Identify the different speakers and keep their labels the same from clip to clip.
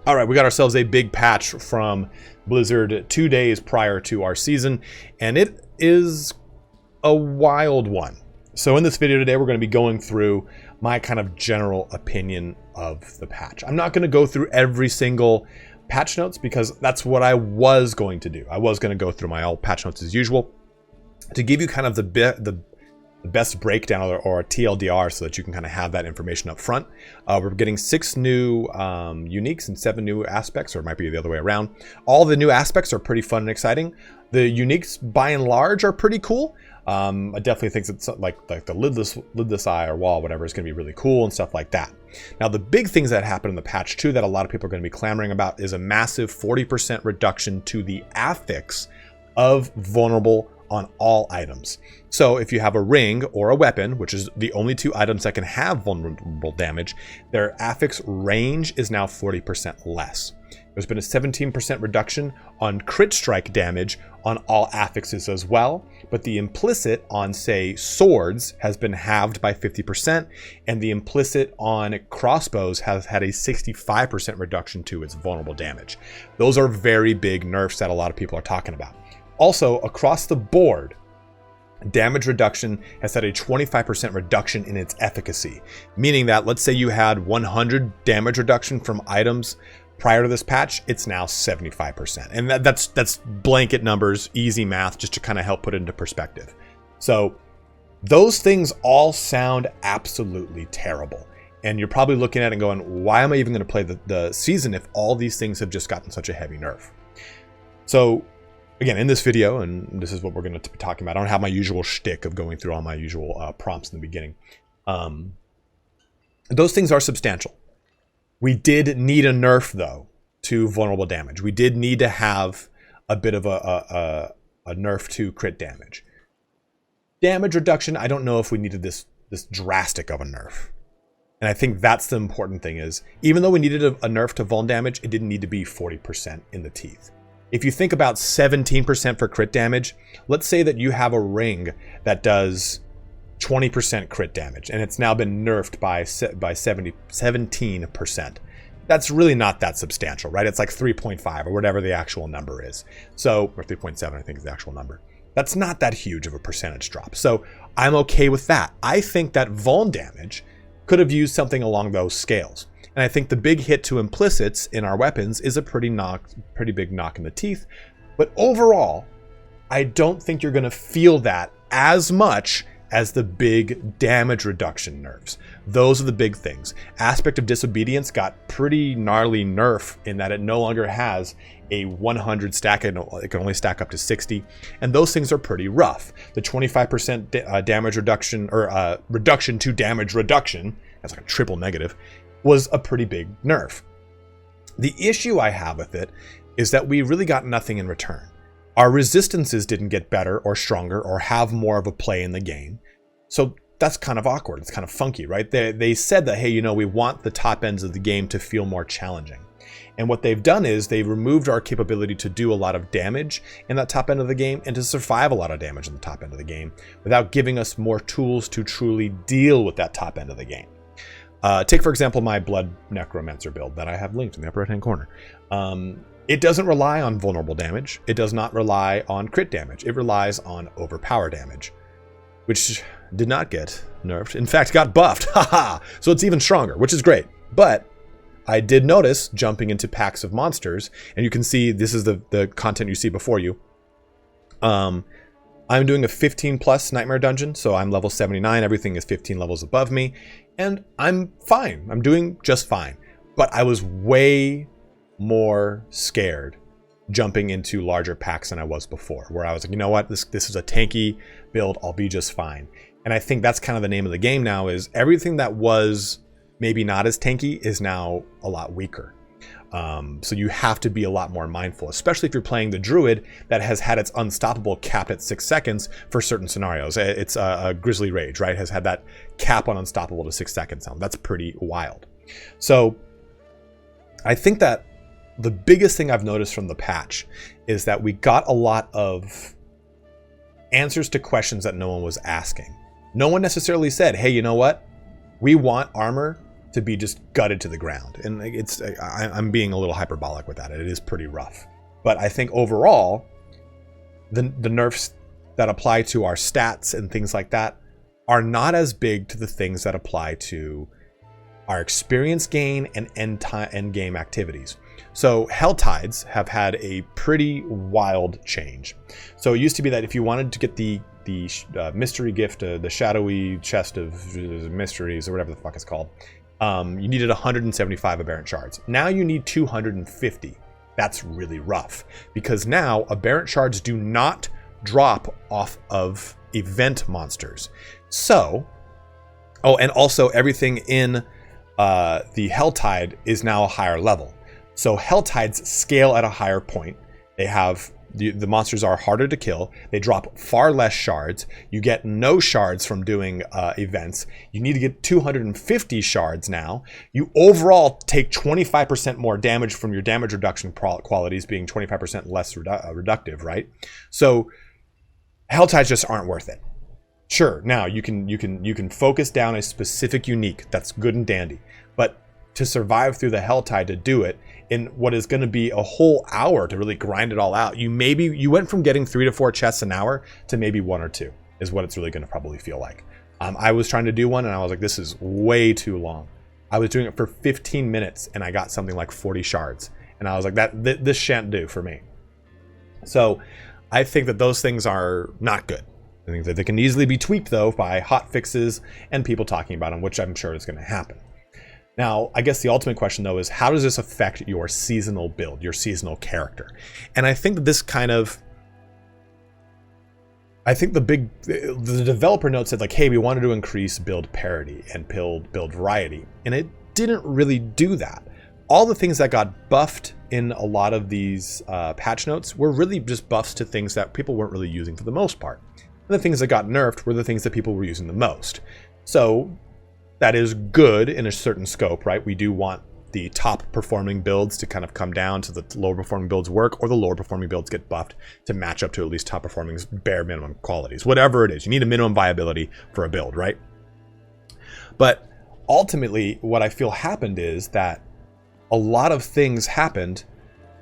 Speaker 1: All right, we got ourselves a big patch from Blizzard 2 days prior to our season, and it is a wild one. So in this video today, we're going to be going through my kind of general opinion of the patch. I'm not going to go through every single patch notes because that's what I was going to do. I was going to go through my all patch notes as usual to give you kind of the best breakdown or a TLDR so that you can kind of have that information up front. We're getting 6 new uniques and 7 new aspects, or it might be the other way around. All the new aspects are pretty fun and exciting. The uniques, by and large, are pretty cool. I definitely think it's like the lidless eye or wall, whatever, is going to be really cool and stuff like that. Now, the big things that happen in the patch 2 that a lot of people are going to be clamoring about is a massive 40% reduction to the affix of vulnerable on all items. So if you have a ring or a weapon, which is the only 2 items that can have vulnerable damage, their affix range is now 40% less. There's been a 17% reduction on crit strike damage on all affixes as well, but the implicit on, say, swords has been halved by 50%, and the implicit on crossbows has had a 65% reduction to its vulnerable damage. Those are very big nerfs that a lot of people are talking about. Also, across the board, damage reduction has had a 25% reduction in its efficacy, meaning that let's say you had 100 damage reduction from items prior to this patch, it's now 75%. And that's blanket numbers, easy math, just to kind of help put it into perspective. So those things all sound absolutely terrible. And you're probably looking at it and going, why am I even going to play the season if all these things have just gotten such a heavy nerf? So again, in this video, and this is what we're going to be talking about, I don't have my usual shtick of going through all my usual prompts in the beginning. Those things are substantial. We did need a nerf, though, to vulnerable damage. We did need to have a bit of a nerf to crit damage. Damage reduction, I don't know if we needed this drastic of a nerf. And I think that's the important thing is, even though we needed a nerf to vuln damage, it didn't need to be 40% in the teeth. If you think about 17% for crit damage, let's say that you have a ring that does 20% crit damage, and it's now been nerfed by 17%. That's really not that substantial, right? It's like 3.5 or whatever the actual number is. So, or 3.7, I think is the actual number. That's not that huge of a percentage drop. So I'm okay with that. I think that vuln damage could have used something along those scales. And I think the big hit to implicits in our weapons is a pretty big knock in the teeth. But overall, I don't think you're going to feel that as much as the big damage reduction nerfs. Those are the big things. Aspect of Disobedience got pretty gnarly nerf in that it no longer has a 100 stack. It can only stack up to 60. And those things are pretty rough. The 25% damage reduction, or reduction to damage reduction, that's like a triple negative, was a pretty big nerf. The issue I have with it is that we really got nothing in return. Our resistances didn't get better or stronger or have more of a play in the game. So that's kind of awkward. It's kind of funky, right? They said that, hey, you know, we want the top ends of the game to feel more challenging. And what they've done is they've removed our capability to do a lot of damage in that top end of the game and to survive a lot of damage in the top end of the game without giving us more tools to truly deal with that top end of the game. Take, for example, my Blood Necromancer build that I have linked in the upper right-hand corner. It doesn't rely on vulnerable damage. It does not rely on crit damage. It relies on overpower damage, which did not get nerfed. In fact, got buffed. Haha! So it's even stronger, which is great. But I did notice jumping into packs of monsters, and you can see this is the content you see before you. I'm doing a 15 plus nightmare dungeon, so I'm level 79. Everything is 15 levels above me, and I'm fine. I'm doing just fine. But I was way more scared jumping into larger packs than I was before, where I was like, you know what, this is a tanky build, I'll be just fine. And I think that's kind of the name of the game now, is everything that was maybe not as tanky is now a lot weaker. So you have to be a lot more mindful, especially if you're playing the druid that has had its unstoppable capped at 6 seconds for certain scenarios. It's a Grizzly Rage, right? Has had that cap on unstoppable to 6 seconds now. That's pretty wild. So I think that the biggest thing I've noticed from the patch is that we got a lot of answers to questions that no one was asking. No one necessarily said, hey, you know what? We want armor to be just gutted to the ground. And I'm being a little hyperbolic with that. It is pretty rough. But I think overall, the nerfs that apply to our stats and things like that are not as big to the things that apply to our experience gain and end game activities. So Hell Tides have had a pretty wild change. So it used to be that if you wanted to get the mystery gift, the shadowy chest of mysteries, or whatever the fuck it's called, you needed 175 aberrant shards. Now you need 250. That's really rough, because now aberrant shards do not drop off of event monsters. So, oh, and also everything in the Helltide is now a higher level. So Helltides scale at a higher point. They have the monsters are harder to kill. They drop far less shards. You get no shards from doing events. You need to get 250 shards now. You overall take 25% more damage from your damage reduction qualities being 25% less reductive, right? So Helltides just aren't worth it. Sure, now you can focus down a specific unique. That's good and dandy. But to survive through the Helltide, to do it in what is going to be a whole hour to really grind it all out, you went from getting 3 to 4 chests an hour to maybe 1 or 2 is what it's really going to probably feel like. I was trying to do one and I was like, this is way too long. I was doing it for 15 minutes and I got something like 40 shards, and I was like, this shan't do for me. So I think that those things are not good. I think that they can easily be tweaked though by hot fixes and people talking about them, which I'm sure is going to happen. Now, I guess the ultimate question though is, how does this affect your seasonal build, your seasonal character? And I think that this kind of, the developer note said like, hey, we wanted to increase build parity and build variety. And it didn't really do that. All the things that got buffed in a lot of these patch notes were really just buffs to things that people weren't really using for the most part. And the things that got nerfed were the things that people were using the most. So that is good in a certain scope, right? We do want the top performing builds to kind of come down to the lower performing builds work, or the lower performing builds get buffed to match up to at least top performing bare minimum qualities. Whatever it is, you need a minimum viability for a build, right? But ultimately, what I feel happened is that a lot of things happened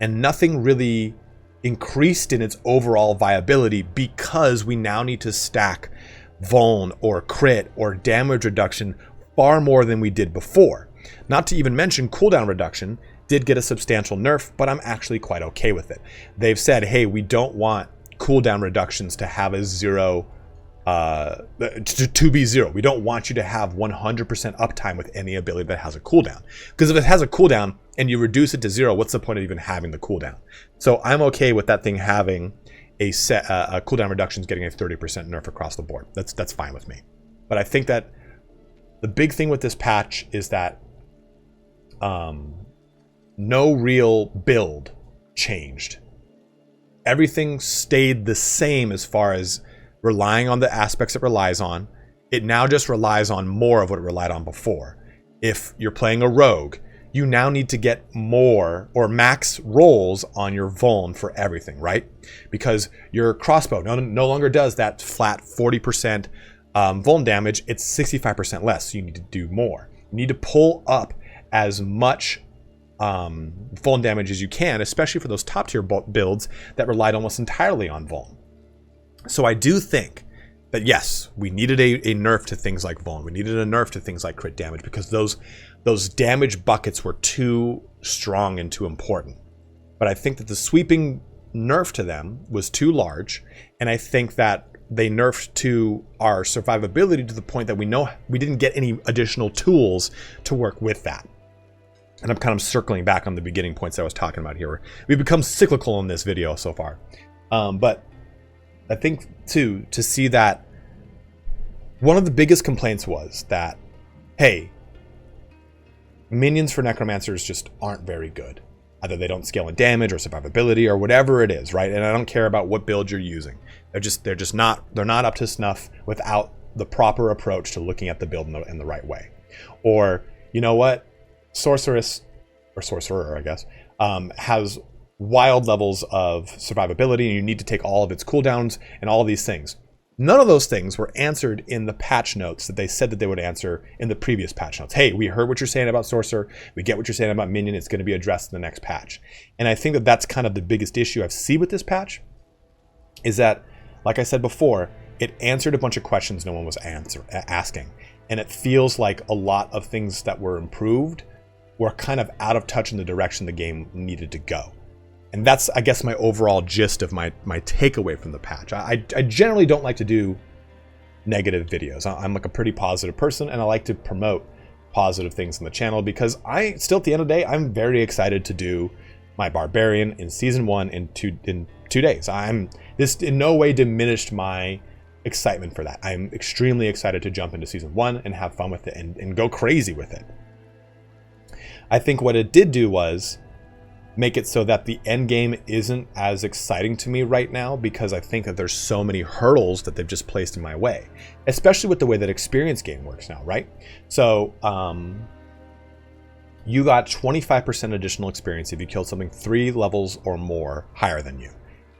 Speaker 1: and nothing really increased in its overall viability, because we now need to stack Vuln or crit or damage reduction far more than we did before. Not to even mention cooldown reduction did get a substantial nerf, but I'm actually quite okay with it. They've said, hey, we don't want cooldown reductions to have a zero, to be zero. We don't want you to have 100% uptime with any ability that has a cooldown. Because if it has a cooldown and you reduce it to 0, what's the point of even having the cooldown? So I'm okay with that thing having a set cooldown reductions getting a 30% nerf across the board. That's fine with me. But I think that the big thing with this patch is that no real build changed. Everything stayed the same as far as relying on the aspects it relies on. It now just relies on more of what it relied on before. If you're playing a rogue, you now need to get more or max rolls on your Vuln for everything, right? Because your crossbow no longer does that flat 40% Vuln damage. It's 65% less, so you need to do more. You need to pull up as much Vuln damage as you can, especially for those top tier builds that relied almost entirely on Vuln. So I do think that yes, we needed a nerf to things like Vuln. We needed a nerf to things like crit damage, because those damage buckets were too strong and too important. But I think that the sweeping nerf to them was too large, and I think that they nerfed to our survivability to the point that we know we didn't get any additional tools to work with that. And I'm kind of circling back on the beginning points I was talking about here. We've become cyclical in this video so far. But I think too, to see that one of the biggest complaints was that, hey, minions for necromancers just aren't very good. Either they don't scale in damage or survivability or whatever it is, right? And I don't care about what build you're using. They're not up to snuff without the proper approach to looking at the build in the right way. Or, you know what? Sorceress, or sorcerer, I guess, has wild levels of survivability, and you need to take all of its cooldowns and all of these things. None of those things were answered in the patch notes that they said that they would answer in the previous patch notes. Hey, we heard what you're saying about Sorcerer. We get what you're saying about Minion. It's going to be addressed in the next patch. And I think that that's kind of the biggest issue I see with this patch, is that, like I said before, it answered a bunch of questions no one was asking. And it feels like a lot of things that were improved were kind of out of touch in the direction the game needed to go. And that's, I guess, my overall gist of my takeaway from the patch. I generally don't like to do negative videos. I'm like a pretty positive person, and I like to promote positive things on the channel because I still, at the end of the day, I'm very excited to do my Barbarian in Season 1 in 2 days. This in no way diminished my excitement for that. I'm extremely excited to jump into Season 1 and have fun with it and go crazy with it. I think what it did do was make it so that the end game isn't as exciting to me right now, because I think that there's so many hurdles that they've just placed in my way, especially with the way that experience game works now, right? So you got 25% additional experience if you killed something 3 levels or more higher than you.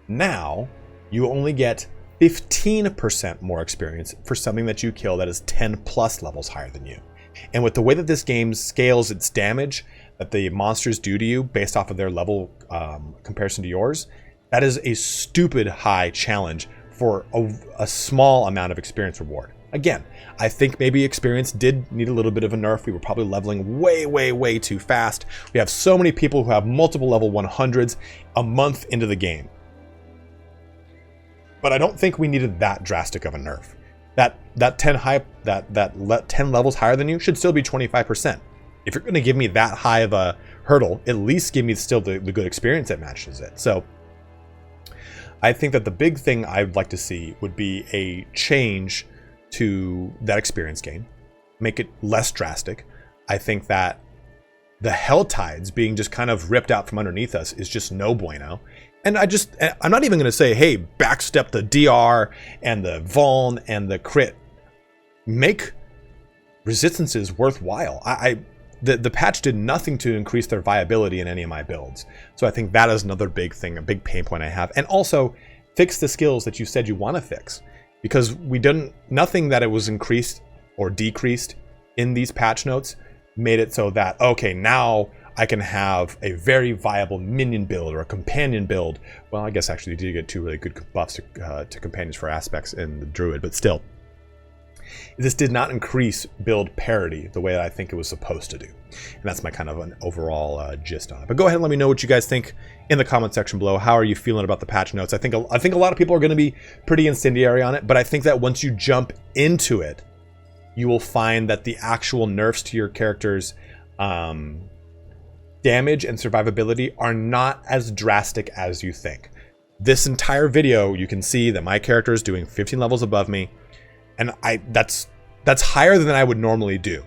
Speaker 1: Now you only get 15% more experience for something that you kill that is 10 plus levels higher than you. And with the way that this game scales its damage that the monsters do to you based off of their level comparison to yours, that is a stupid high challenge for a small amount of experience reward. Again, I think maybe experience did need a little bit of a nerf. We were probably leveling way too fast. We have so many people who have multiple level 100s a month into the game. But I don't think we needed that drastic of a nerf. That 10 levels higher than you should still be 25%. If you're going to give me that high of a hurdle, at least give me still the good experience that matches it. So I think that the big thing I'd like to see would be a change to that experience gain, make it less drastic. I think that the Hell Tides being just kind of ripped out from underneath us is just no bueno. And I'm not even going to say, hey, backstep the DR and the Vuln and the crit. Make resistances worthwhile. The patch did nothing to increase their viability in any of my builds. So I think that is another big thing, a big pain point I have. And also fix the skills that you said you want to fix, because nothing that it was increased or decreased in these patch notes made it so that, okay, now I can have a very viable minion build or a companion build. Well, I guess actually you did get 2 really good buffs to companions for aspects in the Druid, but still. This did not increase build parity the way that I think it was supposed to do. And that's my kind of an overall gist on it. But go ahead and let me know what you guys think in the comment section below. How are you feeling about the patch notes? I think a lot of people are going to be pretty incendiary on it, but I think that once you jump into it, you will find that the actual nerfs to your characters' damage and survivability are not as drastic as you think. This entire video, you can see that my character is doing 15 levels above me, and that's higher than I would normally do.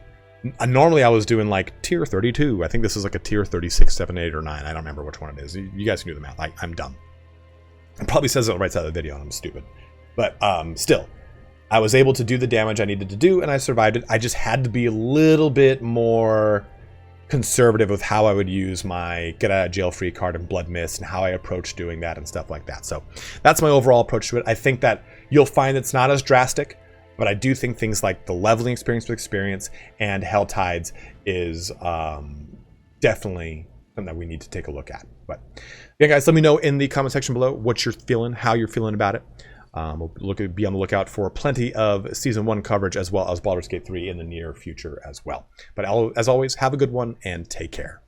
Speaker 1: Normally I was doing like tier 32. I think this is like a tier 36, 7, 8, or 9. I don't remember which one it is. You guys can do the math. I'm dumb. It probably says it on the right side of the video and I'm stupid. But still, I was able to do the damage I needed to do and I survived it. I just had to be a little bit more conservative with how I would use my get out of jail free card and blood mist and how I approach doing that and stuff like that. So that's my overall approach to it. I think that you'll find it's not as drastic, but I do think things like the leveling experience with experience and Hell Tides is definitely something that we need to take a look at. But yeah, guys, let me know in the comment section below what you're feeling, how you're feeling about it. We'll be on the lookout for plenty of Season 1 coverage as well as Baldur's Gate 3 in the near future as well. But as always, have a good one and take care.